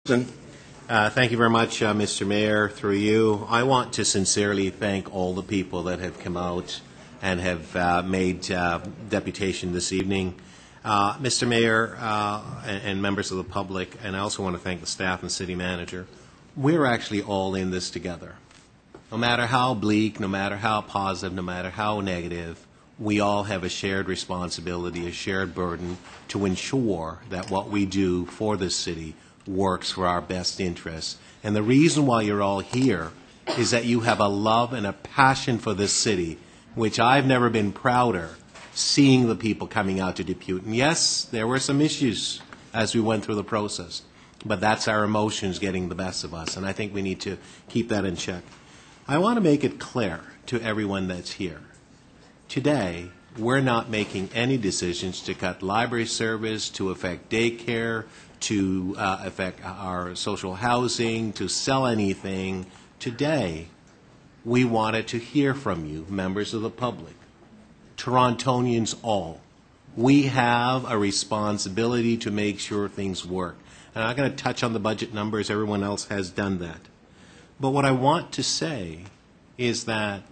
Thank you very much, Mr. Mayor. Through you, I want to sincerely thank all the people that have come out and have made deputation this evening. Mr. Mayor and members of the public, and I also want to thank the staff and city manager. We're actually all in this together. No matter how bleak, no matter how positive, no matter how negative, we all have a shared responsibility, a shared burden to ensure that what we do for this city works for our best interests. And the reason why you're all here is that you have a love and a passion for this city, which I've never been prouder seeing the people coming out to Depute. And yes, there were some issues as we went through the process, but that's our emotions getting the best of us, and I think we need to keep that in check. I want to make it clear to everyone that's here. Today, we're not making any decisions to cut library service, to affect daycare, to affect our social housing, to sell anything. Today, we wanted to hear from you, members of the public, Torontonians all. We have a responsibility to make sure things work. And I'm going to touch on the budget numbers. Everyone else has done that. But what I want to say is that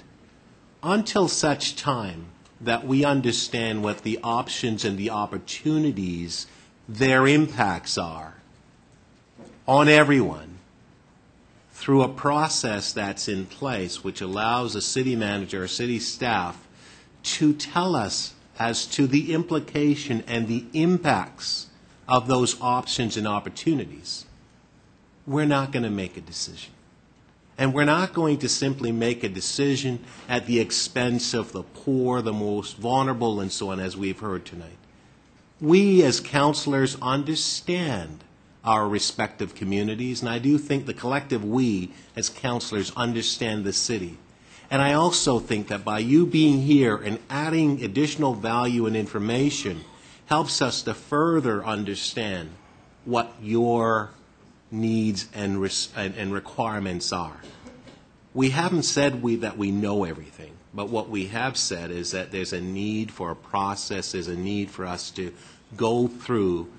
until such time that we understand what the options and the opportunities, their impacts are on everyone, through a process that's in place which allows a city manager or city staff to tell us as to the implication and the impacts of those options and opportunities, we're not going to make a decision. And we're not going to simply make a decision at the expense of the poor, the most vulnerable, and so on, as we've heard tonight. We as councillors understand our respective communities, and I do think the collective we as councillors understand the city. And I also think that by you being here and adding additional value and information helps us to further understand what your needs and requirements are. We haven't said that we know everything, but what we have said is that there's a need for a process, there's a need for us to go through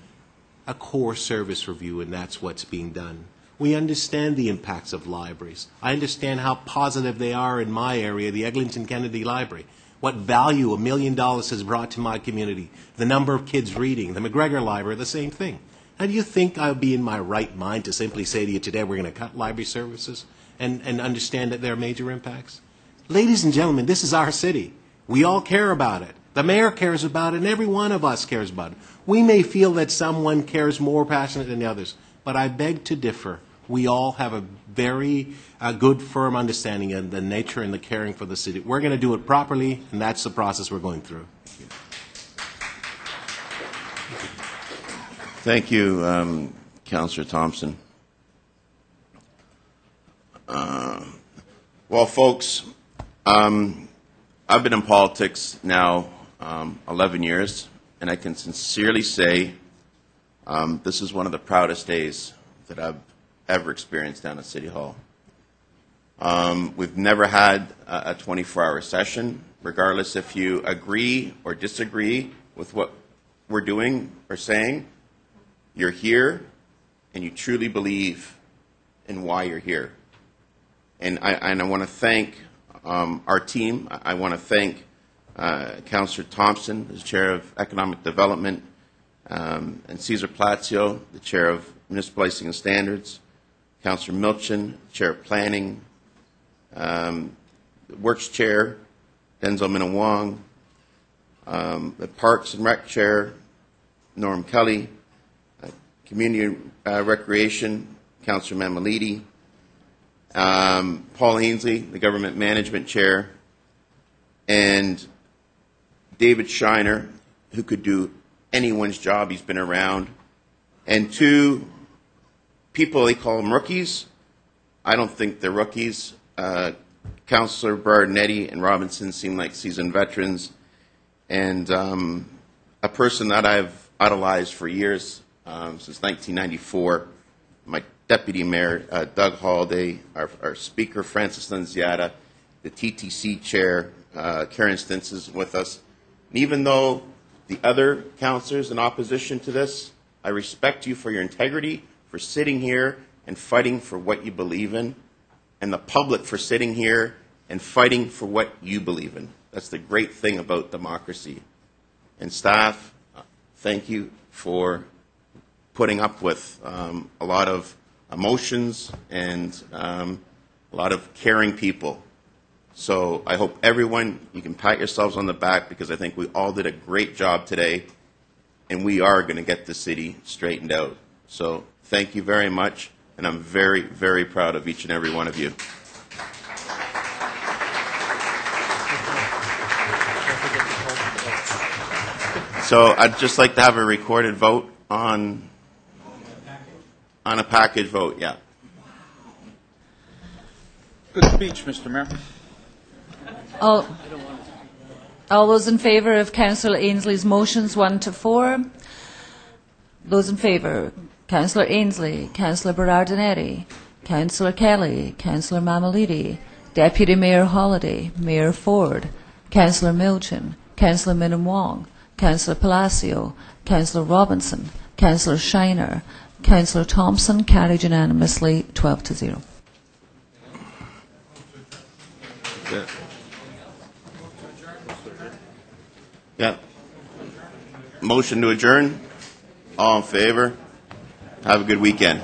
a core service review, and that's what's being done. We understand the impacts of libraries. I understand how positive they are in my area, the Eglinton Kennedy Library. What value $1 million has brought to my community. The number of kids reading. The McGregor Library, the same thing. Now, do you think I would be in my right mind to simply say to you today we're going to cut library services and understand that there are major impacts? Ladies and gentlemen, this is our city. We all care about it. The mayor cares about it, and every one of us cares about it. We may feel that someone cares more passionate than the others, but I beg to differ. We all have a very good, firm understanding of the nature and the caring for the city. We're going to do it properly, and that's the process we're going through. Thank you, Councillor Thompson. Well, folks, I've been in politics now 11 years, and I can sincerely say this is one of the proudest days that I've ever experienced down at City Hall. We've never had a 24-hour session, regardless if you agree or disagree with what we're doing or saying. You're here, and you truly believe in why you're here. And I want to thank our team. I want to thank Councillor Thompson, the Chair of Economic Development, and Cesar Plazio, the Chair of Municipal Licensing and Standards, Councillor Milchin, Chair of Planning, Works Chair, Denzel Minawong, the Parks and Rec Chair, Norm Kelly, Community Recreation, Councillor Mamalidi, Paul Ainsley, the Government Management Chair, and David Shiner, who could do anyone's job. He's been around. And two people, they call them rookies. I don't think they're rookies. Councillor Bardinetti and Robinson seem like seasoned veterans. And a person that I've idolized for years, since 1994, my Deputy Mayor, Doug Holliday, our Speaker, Francis Nunziata, the TTC Chair, Karen Stintz is with us. And even though the other councillors in opposition to this, I respect you for your integrity, for sitting here and fighting for what you believe in, and the public for sitting here and fighting for what you believe in. That's the great thing about democracy. And staff, thank you for putting up with a lot of emotions and a lot of caring people. So I hope everyone, you can pat yourselves on the back, because I think we all did a great job today, and we are going to get the city straightened out. So thank you very much, and I'm very, very proud of each and every one of you. So I'd just like to have a recorded vote on a package vote, yeah. Good speech, Mr. Mayor. All those in favour of Councillor Ainsley's motions 1 to 4? Those in favour: Councillor Ainsley, Councillor Berardinetti, Councillor Kelly, Councillor Mamalidi, Deputy Mayor Holliday, Mayor Ford, Councillor Milchin, Councillor Minnan-Wong, Councillor Palacio, Councillor Robinson, Councillor Shiner, Councillor Thompson. Carried unanimously, 12 to 0. Yeah. Motion to adjourn. All in favor? Have a good weekend.